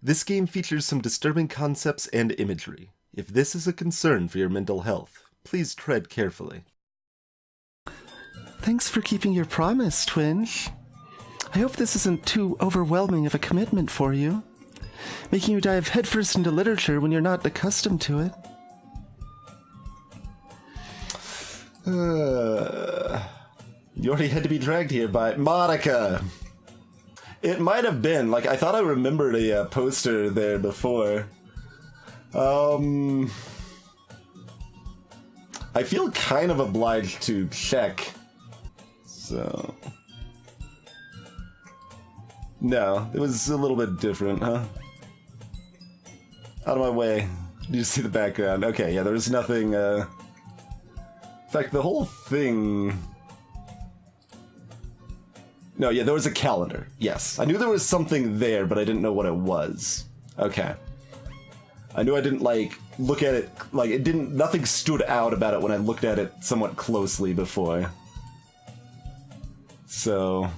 This game features some disturbing concepts and imagery. If this is a concern for your mental health, please tread carefully. Thanks for keeping your promise, Twinge. I hope this isn't too overwhelming of a commitment for you, making you dive headfirst into literature when you're not accustomed to it. You already had to be dragged here by Monica. It might have been, like, I thought I remembered a poster there before. I feel kind of obliged to check. So... No, it was a little bit different, huh? Out of my way. You see the background. Okay, yeah, there's nothing, In fact, the whole thing... No, yeah, there was a calendar. Yes. I knew there was something there, but I didn't know what it was. Okay. I knew I didn't, like, look at it... Like, it didn't... Nothing stood out about it when I looked at it somewhat closely before. So...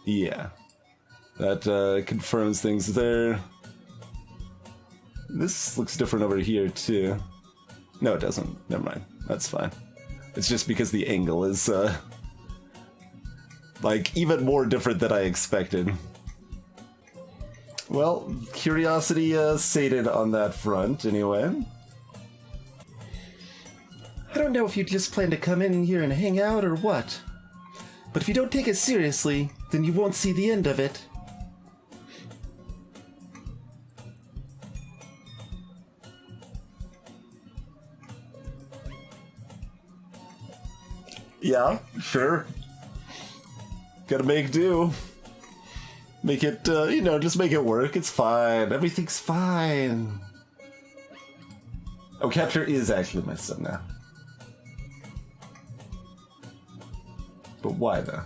Yeah. That, confirms things there. This looks different over here, too. No, it doesn't. Never mind. That's fine. It's just because the angle is, like, even more different than I expected. Well, curiosity, sated on that front, anyway. I don't know if you just plan to come in here and hang out or what. But if you don't take it seriously, then you won't see the end of it. Yeah, sure. Gotta make do. Make it, you know, just make it work. It's fine. Everything's fine. Oh, Capture is actually my son now. But why, though?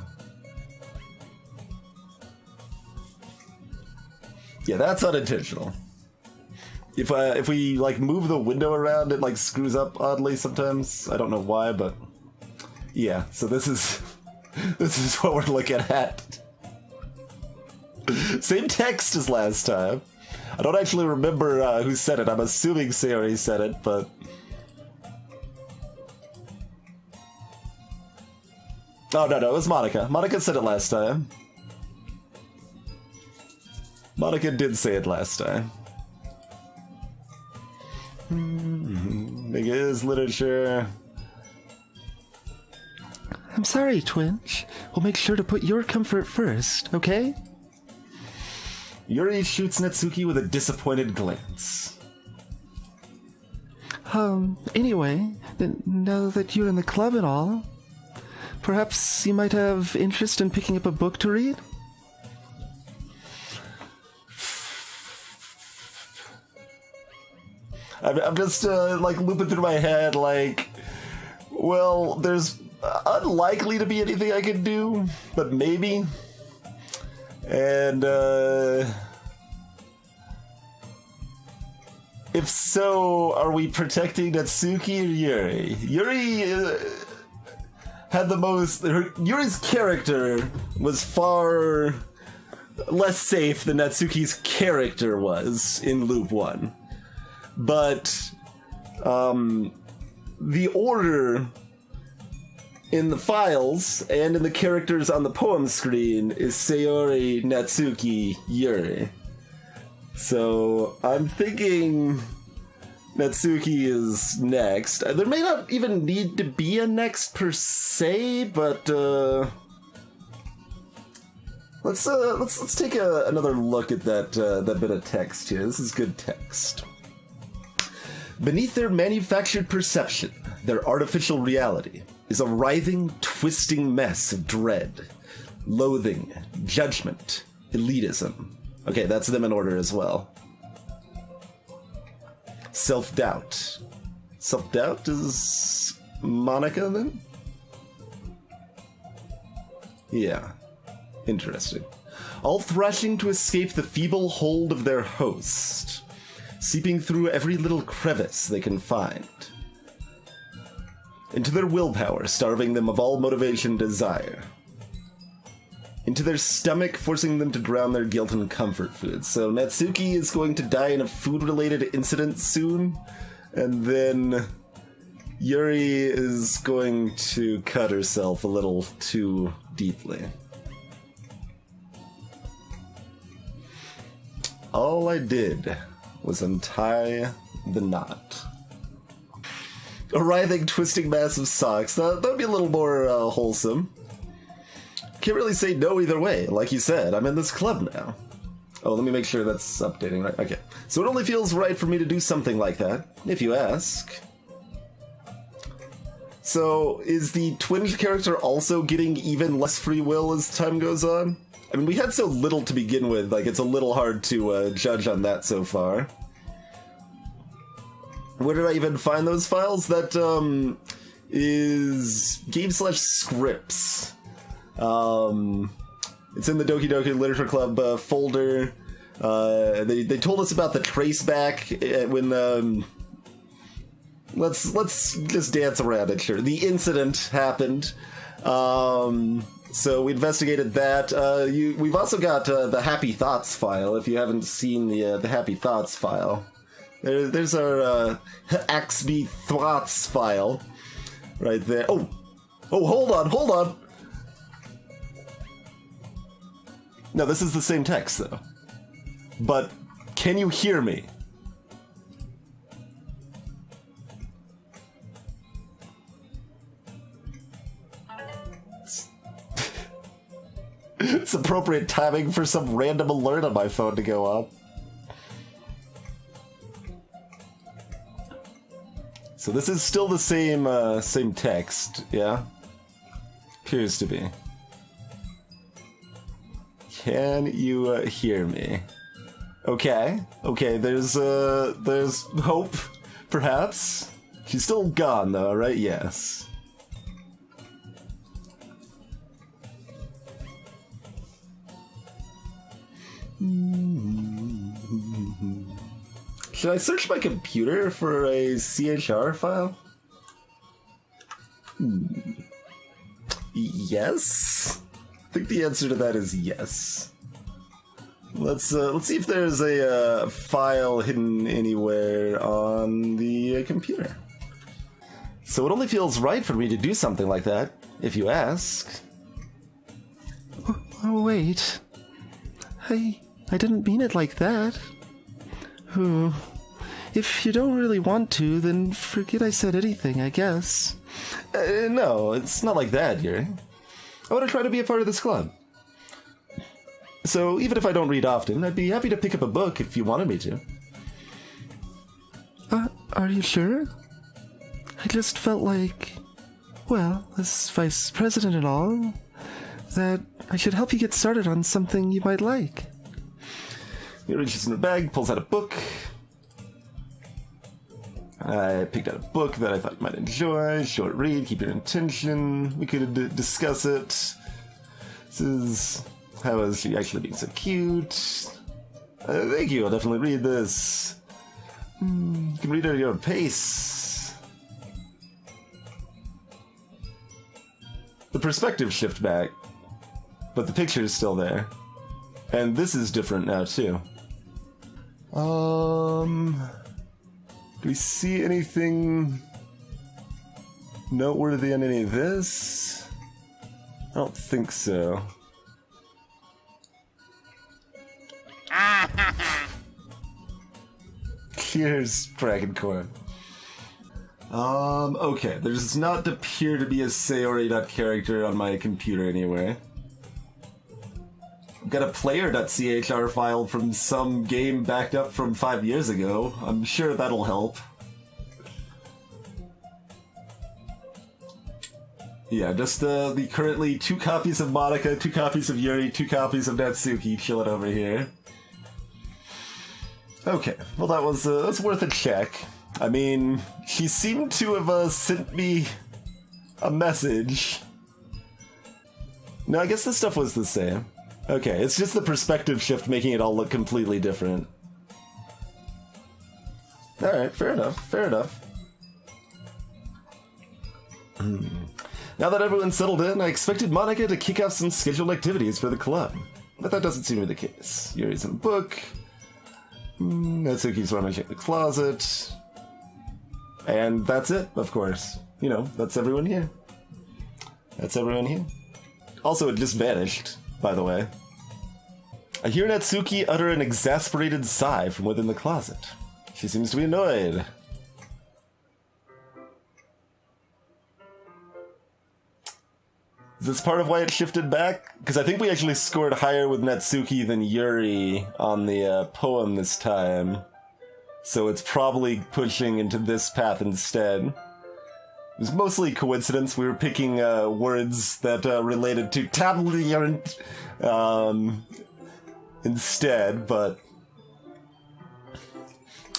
Yeah, that's unintentional. If we, like, move the window around, it, like, screws up oddly sometimes. I don't know why, but... Yeah, so this is what we're looking at. Same text as last time. I don't actually remember who said it. I'm assuming Sayori said it, but... Oh, no, it was Monica. Monica said it last time. Monica did say it last time. It is literature. I'm sorry, Twinge. We'll make sure to put your comfort first, okay? Yuri shoots Natsuki with a disappointed glance. Anyway, now that you're in the club and all, perhaps you might have interest in picking up a book to read? I'm just, like, looping through my head, like, well, there's unlikely to be anything I can do, but maybe. And, if so, are we protecting Natsuki or Yuri? Yuri had the most... Yuri's character was far less safe than Natsuki's character was in Loop 1. But, the order in the files and in the characters on the poem screen is Sayori, Natsuki, Yuri. So I'm thinking Natsuki is next. There may not even need to be a next per se, but let's take another look at that bit of text here. This is good text. Beneath their manufactured perception, their artificial reality, is a writhing, twisting mess of dread, loathing, judgment, elitism. Okay, that's them in order as well. Self-doubt. Self-doubt is Monica, then? Yeah. Interesting. All thrashing to escape the feeble hold of their host, seeping through every little crevice they can find. Into their willpower, starving them of all motivation and desire. into their stomach, forcing them to drown their guilt in comfort food. So Natsuki is going to die in a food-related incident soon, and then Yuri is going to cut herself a little too deeply. All I did was untie the knot. A writhing, twisting mass of socks. That would be a little more wholesome. Can't really say no either way. Like you said, I'm in this club now. Oh, let me make sure that's updating, right? Okay. So it only feels right for me to do something like that, if you ask. So, is the Twinge character also getting even less free will as time goes on? I mean, we had so little to begin with, like, it's a little hard to judge on that so far. Where did I even find those files? That, is game/scripts. It's in the Doki Doki Literature Club folder. They told us about the traceback when, let's just dance around it, sure. The incident happened. So we investigated that. We've also got the Happy Thoughts file, if you haven't seen the Happy Thoughts file. There's our Axby Thoughts file right there. Oh, hold on. No, this is the same text, though. But can you hear me? It's appropriate timing for some random alert on my phone to go up. So this is still the same text, yeah? Appears to be. Can you hear me? Okay, there's hope, perhaps? She's still gone, though, right? Yes. Should I search my computer for a CHR file? Yes? I think the answer to that is yes. Let's see if there's a file hidden anywhere on the computer. So it only feels right for me to do something like that, if you ask. Oh, wait. I didn't mean it like that. If you don't really want to, then forget I said anything, I guess. No, it's not like that, Yuri. I want to try to be a part of this club. So even if I don't read often, I'd be happy to pick up a book if you wanted me to. Are you sure? I just felt like, well, as vice president and all, that I should help you get started on something you might like. He reaches in the bag, pulls out a book. I picked out a book that I thought you might enjoy. Short read, keep your attention. We could discuss it. This is How is she actually being so cute? Thank you, I'll definitely read this. You can read it at your own pace. The perspective shift back, but the picture is still there. And this is different now, too. Do we see anything noteworthy on any of this? I don't think so. Here's Dragoncorn. Okay, there does not appear to be a Sayori character on my computer anywhere. I've got a player.chr file from some game backed up from 5 years ago. I'm sure that'll help. Yeah, just the currently 2 copies of Monica, 2 copies of Yuri, 2 copies of Natsuki chilling over here. Okay, well that was that's worth a check. I mean, she seemed to have sent me a message. No, I guess the stuff was the same. Okay, it's just the perspective shift making it all look completely different. Alright, fair enough, fair enough. Now that everyone's settled in, I expected Monica to kick off some scheduled activities for the club. But that doesn't seem to be the case. Yuri's in the book. Natsuki's rummaging the closet. And that's it, of course. You know, that's everyone here. That's everyone here. Also, it just vanished, by the way. I hear Natsuki utter an exasperated sigh from within the closet. She seems to be annoyed. Is this part of why it shifted back? Because I think we actually scored higher with Natsuki than Yuri on the poem this time. So it's probably pushing into this path instead. It was mostly coincidence. We were picking words that related to tablet instead, but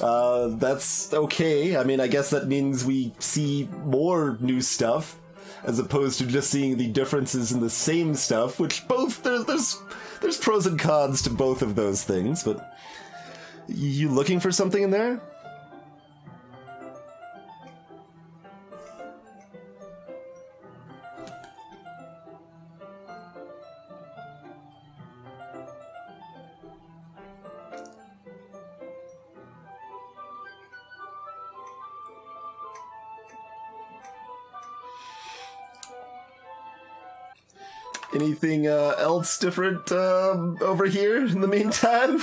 that's okay. I mean, I guess that means we see more new stuff, as opposed to just seeing the differences in the same stuff, which both, there's pros and cons to both of those things, but you looking for something in there? Anything else different over here in the meantime?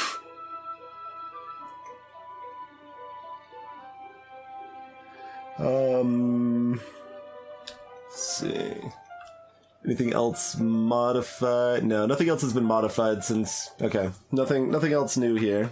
Let's see. Anything else modified? No, nothing else has been modified since... Okay, nothing else new here.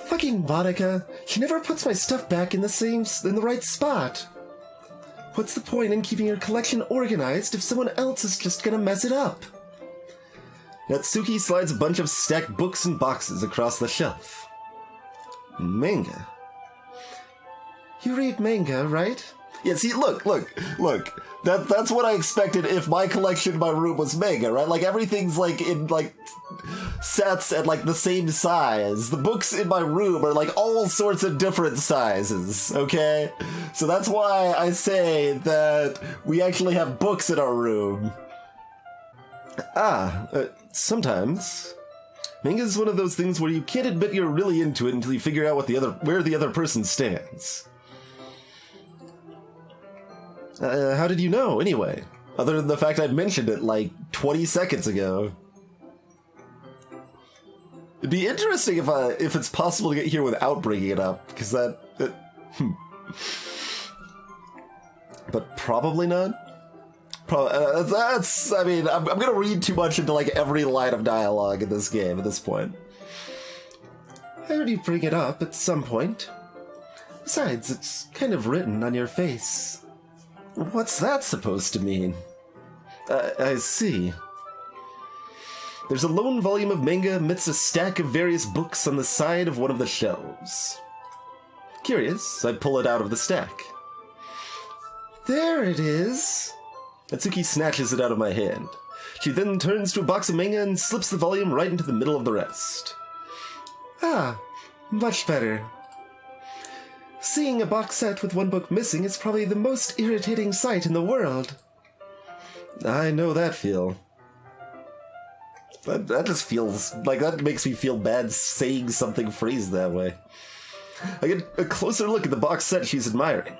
Fucking Monica. She never puts my stuff back in the right spot. What's the point in keeping your collection organized if someone else is just gonna mess it up? Natsuki slides a bunch of stacked books and boxes across the shelf. Manga. You read manga, right? Yeah, see, look. That's what I expected if my collection in my room was manga, right? Like, everything's, like, in, like, sets at, like, the same size. The books in my room are, like, all sorts of different sizes, okay? So that's why I say that we actually have books in our room. Sometimes. Manga is one of those things where you can't admit you're really into it until you figure out where the other person stands. How did you know, anyway? Other than the fact I mentioned it, like, 20 seconds ago. It'd be interesting if it's possible to get here without bringing it up, because But probably not. I mean, I'm gonna read too much into, like, every line of dialogue in this game at this point. I heard you bring it up at some point. Besides, it's kind of written on your face. What's that supposed to mean? I see. There's a lone volume of manga amidst a stack of various books on the side of one of the shelves. Curious, I pull it out of the stack. There it is! Natsuki snatches it out of my hand. She then turns to a box of manga and slips the volume right into the middle of the rest. Ah, much better. Seeing a box set with one book missing is probably the most irritating sight in the world. I know that feel. That just feels... like, that makes me feel bad saying something phrased that way. I get a closer look at the box set she's admiring.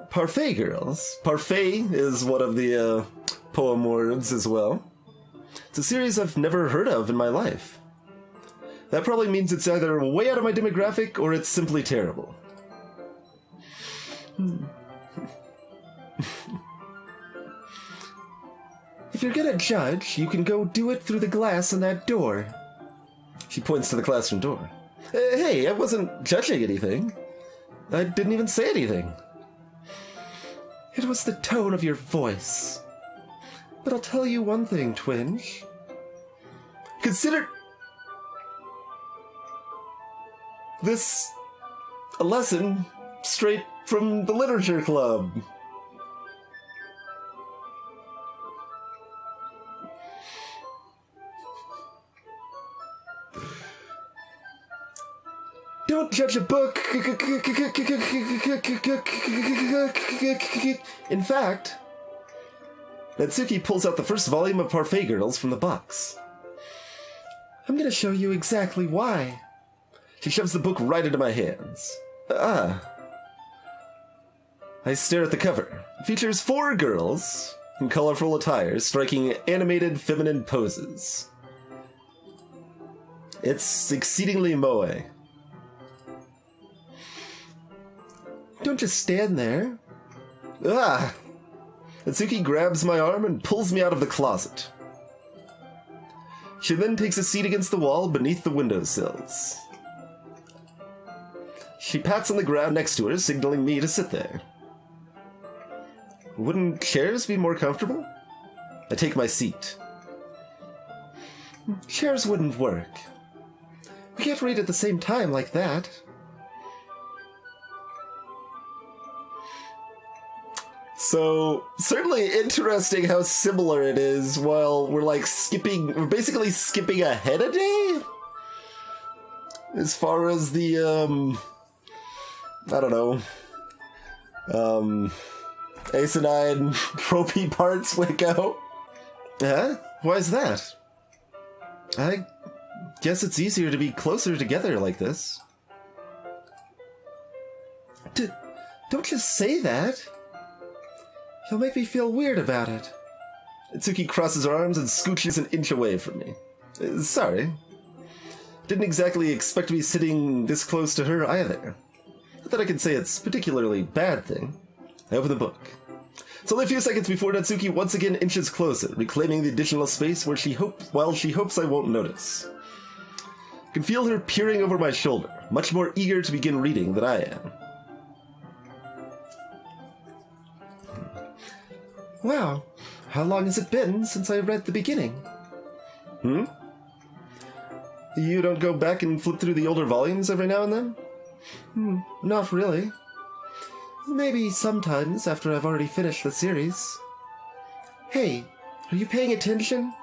Parfait Girls. Parfait is one of the poem words as well. It's a series I've never heard of in my life. That probably means it's either way out of my demographic or it's simply terrible. If you're gonna judge, you can go do it through the glass on that door. She points to the classroom door. Hey, I wasn't judging anything. I didn't even say anything. It was the tone of your voice. But I'll tell you one thing, Twinge. This a lesson straight from the literature club. Don't judge a book. In fact, Natsuki pulls out the first volume of Parfait Girls from the box. I'm gonna show you exactly why. She shoves the book right into my hands. I stare at the cover. It features 4 girls in colorful attire striking animated feminine poses. It's exceedingly moe. Don't just stand there. Natsuki grabs my arm and pulls me out of the closet. She then takes a seat against the wall beneath the windowsills. She pats on the ground next to her, signaling me to sit there. Wouldn't chairs be more comfortable? I take my seat. Chairs wouldn't work. We can't read at the same time like that. So, certainly interesting how similar it is while we're basically skipping ahead a day? As far as the, I don't know, asinine, tropey parts would go. Huh? Why is that? I guess it's easier to be closer together like this. Don't just say that. You'll make me feel weird about it. Itsuki crosses her arms and scooches an inch away from me. Sorry. Didn't exactly expect to be sitting this close to her either. Not that I can say it's a particularly bad thing. I open the book. It's only a few seconds before Natsuki once again inches closer, reclaiming the additional space where she hopes I won't notice. I can feel her peering over my shoulder, much more eager to begin reading than I am. Wow, how long has it been since I read the beginning? You don't go back and flip through the older volumes every now and then? Not really. Maybe sometimes after I've already finished the series. Hey, are you paying attention?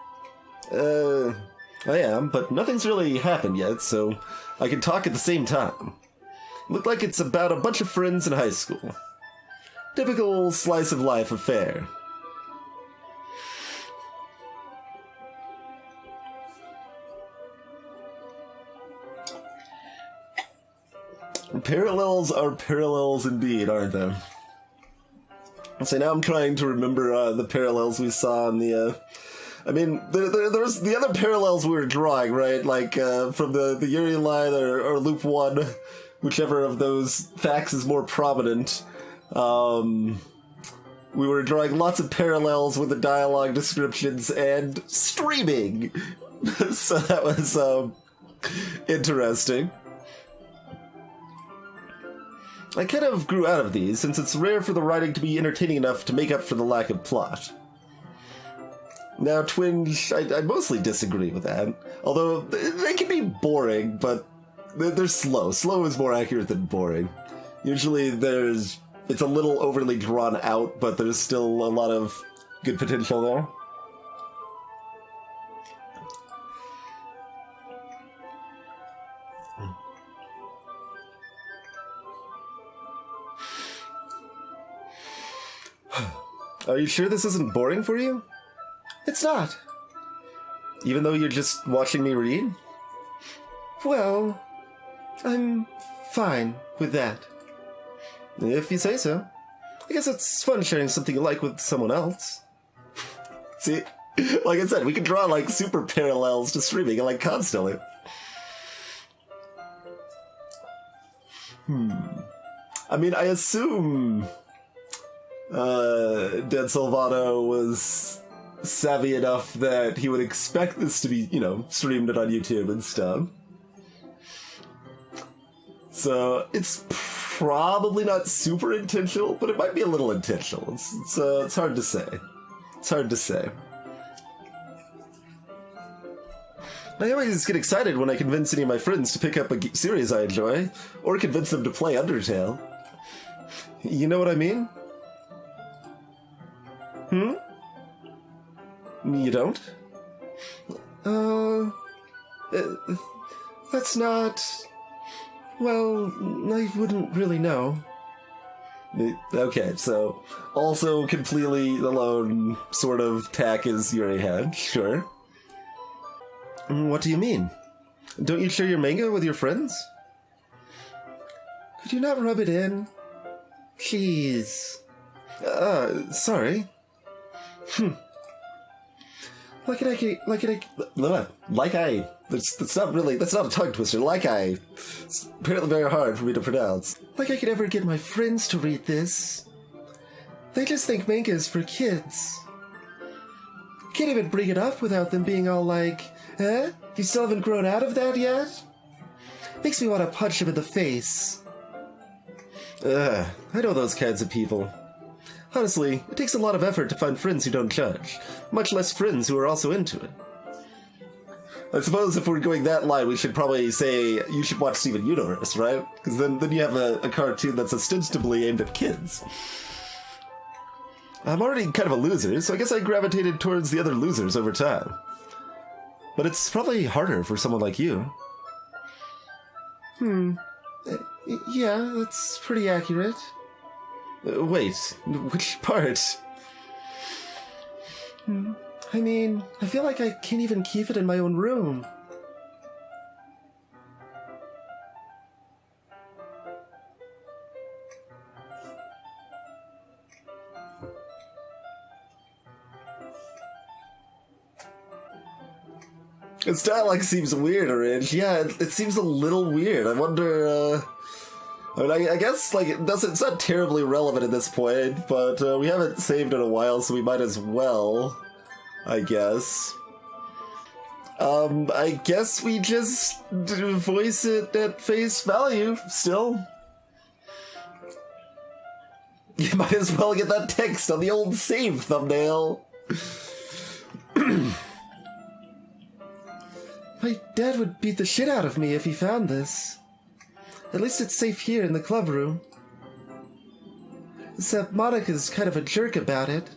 I am, but nothing's really happened yet, so I can talk at the same time. Looked like it's about a bunch of friends in high school. Typical slice of life affair. Parallels are parallels indeed, aren't they? So now I'm trying to remember the parallels we saw in the... there's the other parallels we were drawing, right? Like, from the Yuri line or Loop 1, whichever of those facts is more prominent. We were drawing lots of parallels with the dialogue descriptions and streaming. So that was interesting. I kind of grew out of these, since it's rare for the writing to be entertaining enough to make up for the lack of plot. Now, Twinge, I mostly disagree with that. Although, they can be boring, but they're slow. Slow is more accurate than boring. Usually it's a little overly drawn out, but there's still a lot of good potential there. Are you sure this isn't boring for you? It's not. Even though you're just watching me read? Well, I'm fine with that. If you say so. I guess it's fun sharing something you like with someone else. See, like I said, we can draw like super parallels to streaming like constantly. I mean, I assume Dan Silvano was savvy enough that he would expect this to be, streamed on YouTube and stuff. So it's probably not super intentional, but it might be a little intentional. It's hard to say. It's hard to say. I always get excited when I convince any of my friends to pick up a series I enjoy, or convince them to play Undertale. You know what I mean? You don't? That's not... Well, I wouldn't really know. Okay, so also completely alone sort of tack is Yuri had, sure. What do you mean? Don't you share your manga with your friends? Could you not rub it in? Please. Sorry. That's not a tongue twister. It's apparently very hard for me to pronounce. Like I could ever get my friends to read this. They just think manga is for kids. Can't even bring it up without them being all like, eh? You still haven't grown out of that yet? Makes me want to punch him in the face. I know those kinds of people. Honestly, it takes a lot of effort to find friends who don't judge, much less friends who are also into it. I suppose if we're going that line, we should probably say you should watch Steven Universe, right? Because then you have a cartoon that's ostensibly aimed at kids. I'm already kind of a loser, so I guess I gravitated towards the other losers over time. But it's probably harder for someone like you. Yeah, that's pretty accurate. Wait, which part? I mean, I feel like I can't even keep it in my own room. Its dialogue seems weird, Orange. Yeah, it seems a little weird. I wonder, I guess, like, it's not terribly relevant at this point, but we haven't saved in a while, so we might as well, I guess. I guess we just voice it at face value, still. You might as well get that text on the old save thumbnail. My dad would beat the shit out of me if he found this. At least it's safe here in the club room. Except Monica's kind of a jerk about it.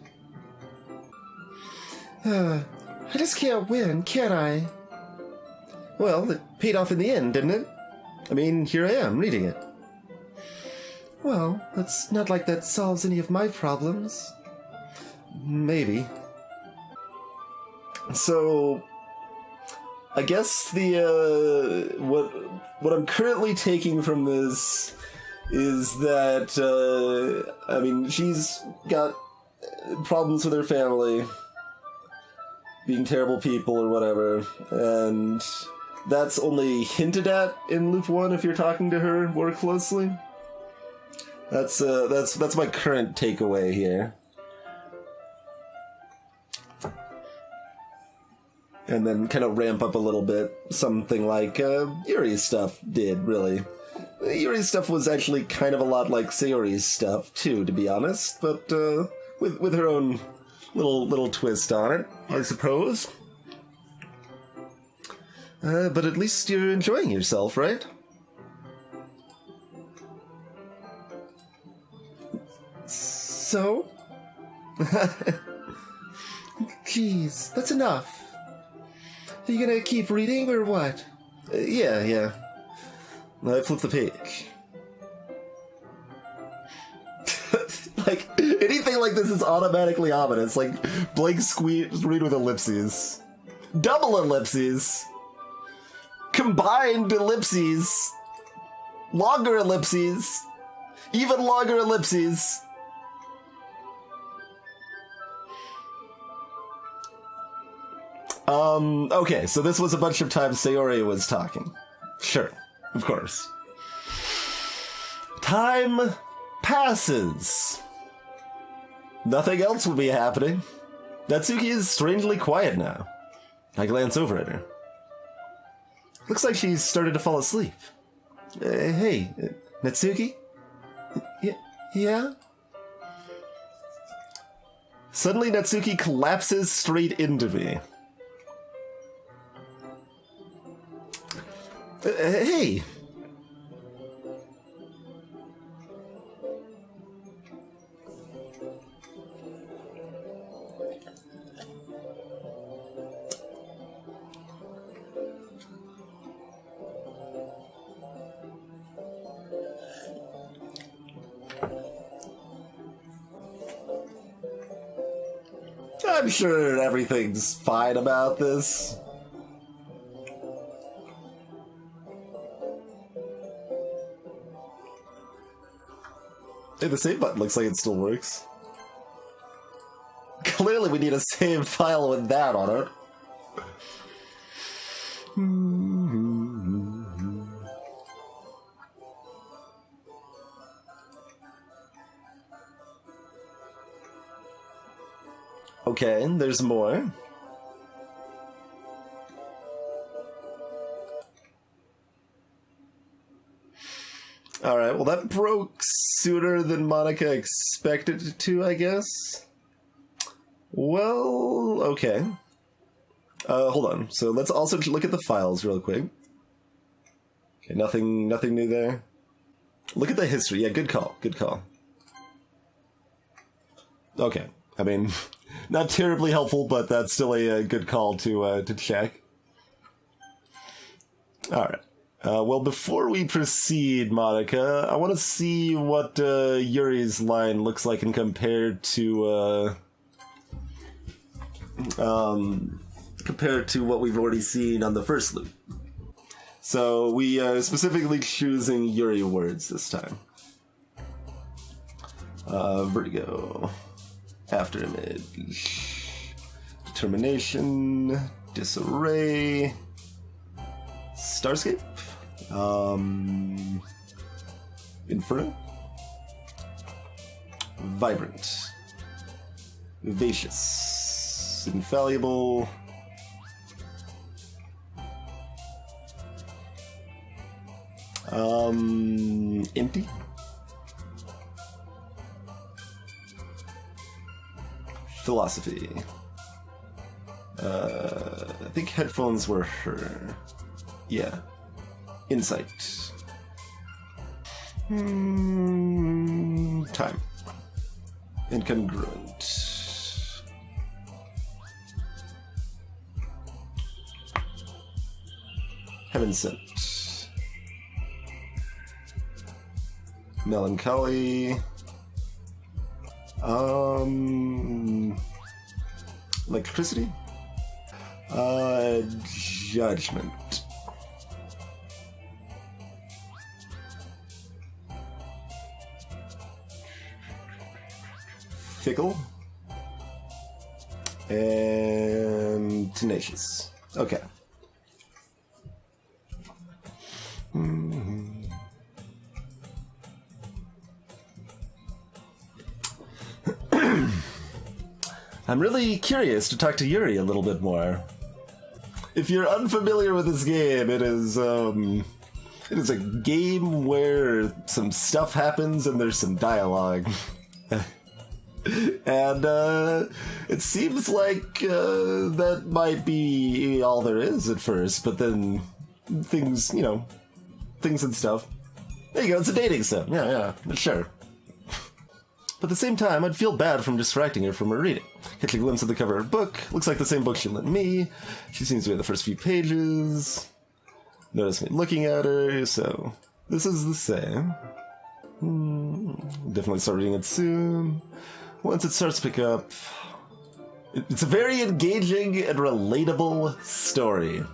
I just can't win, can I? Well, it paid off in the end, didn't it? I mean, here I am, reading it. Well, it's not like that solves any of my problems. Maybe. So, I guess the, what I'm currently taking from this is that, I mean, she's got problems with her family, being terrible people or whatever, and that's only hinted at in Loop 1 if you're talking to her more closely. That's my current takeaway here. And then kind of ramp up a little bit, something like Yuri's stuff did, really. Yuri's stuff was actually kind of a lot like Sayori's stuff, too, to be honest, but with her own little twist on it, I suppose. But at least you're enjoying yourself, right? So? Jeez, that's enough. Are you gonna keep reading, or what? Yeah. I flip the page. Like, anything like this is automatically ominous. Like, blank squeeze, read with ellipses. Double ellipses. Combined ellipses. Longer ellipses. Even longer ellipses. Okay, so this was a bunch of times Sayori was talking. Sure, of course. Time passes. Nothing else will be happening. Natsuki is strangely quiet now. I glance over at her. Looks like she's started to fall asleep. Hey, Natsuki? Yeah? Suddenly Natsuki collapses straight into me. Hey! I'm sure everything's fine about this. Hey, the save button looks like it still works. Clearly we need a save file with that on it. Okay, there's more. Alright, well that broke sooner than Monica expected it to, I guess. Well, okay. Hold on. So let's also look at the files real quick. Okay, nothing new there. Look at the history. Yeah, good call. Good call. Okay. I mean, not terribly helpful, but that's still a good call to check. Alright. Well, before we proceed, Monica, I want to see what Yuri's line looks like and compared to what we've already seen on the first loop. So we are specifically choosing Yuri words this time. Vertigo. After image. Determination. Disarray. Starscape. Inferno. Vibrant. Vivacious. Infallible. Empty. Philosophy. I think headphones were her. Yeah. Insight. Time. Incongruent. Heaven sent. Melancholy. Electricity. Judgment. Fickle. And tenacious. Okay. I'm really curious to talk to Yuri a little bit more. If you're unfamiliar with this game, it is a game where some stuff happens and there's some dialogue. And it seems like that might be all there is at first, but then things and stuff. There you go, it's a dating sim. Yeah, sure. But at the same time, I'd feel bad from distracting her from her reading. Catch a glimpse of the cover of her book. Looks like the same book she lent me. She seems to be in the first few pages. Notice me looking at her, so this is the same. Definitely start reading it soon. Once it starts to pick up, it's a very engaging and relatable story.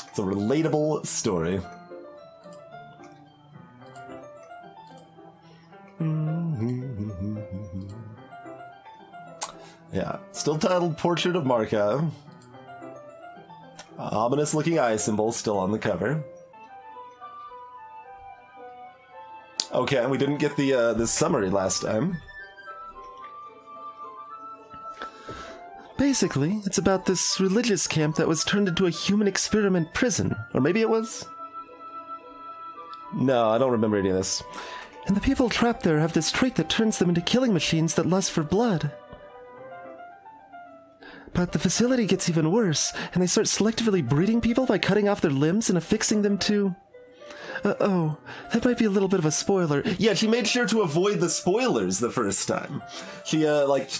It's a relatable story. Yeah, still titled Portrait of Marka. Ominous looking eye symbol still on the cover. Okay, we didn't get the summary last time. Basically, it's about this religious camp that was turned into a human experiment prison. Or maybe it was? No, I don't remember any of this. And the people trapped there have this trait that turns them into killing machines that lust for blood. But the facility gets even worse, and they start selectively breeding people by cutting off their limbs and affixing them to... oh, that might be a little bit of a spoiler. Yeah, she made sure to avoid the spoilers the first time. She,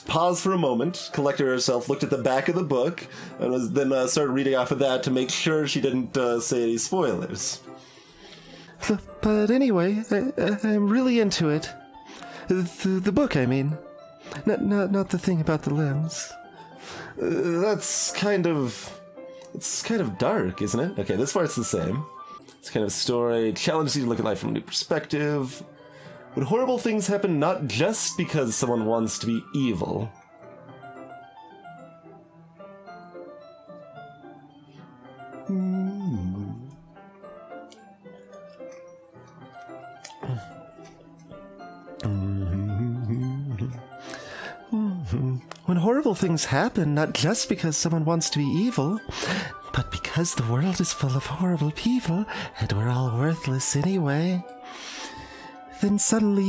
paused for a moment, collected herself, looked at the back of the book, and then started reading off of that to make sure she didn't say any spoilers. But anyway, I'm really into it. The book, I mean. Not the thing about the limbs. It's kind of dark, isn't it? Okay, this part's the same. It's kind of a story, challenges you to look at life from a new perspective. When horrible things happen not just because someone wants to be evil. When horrible things happen, not just because someone wants to be evil, but because the world is full of horrible people, and we're all worthless anyway, then suddenly...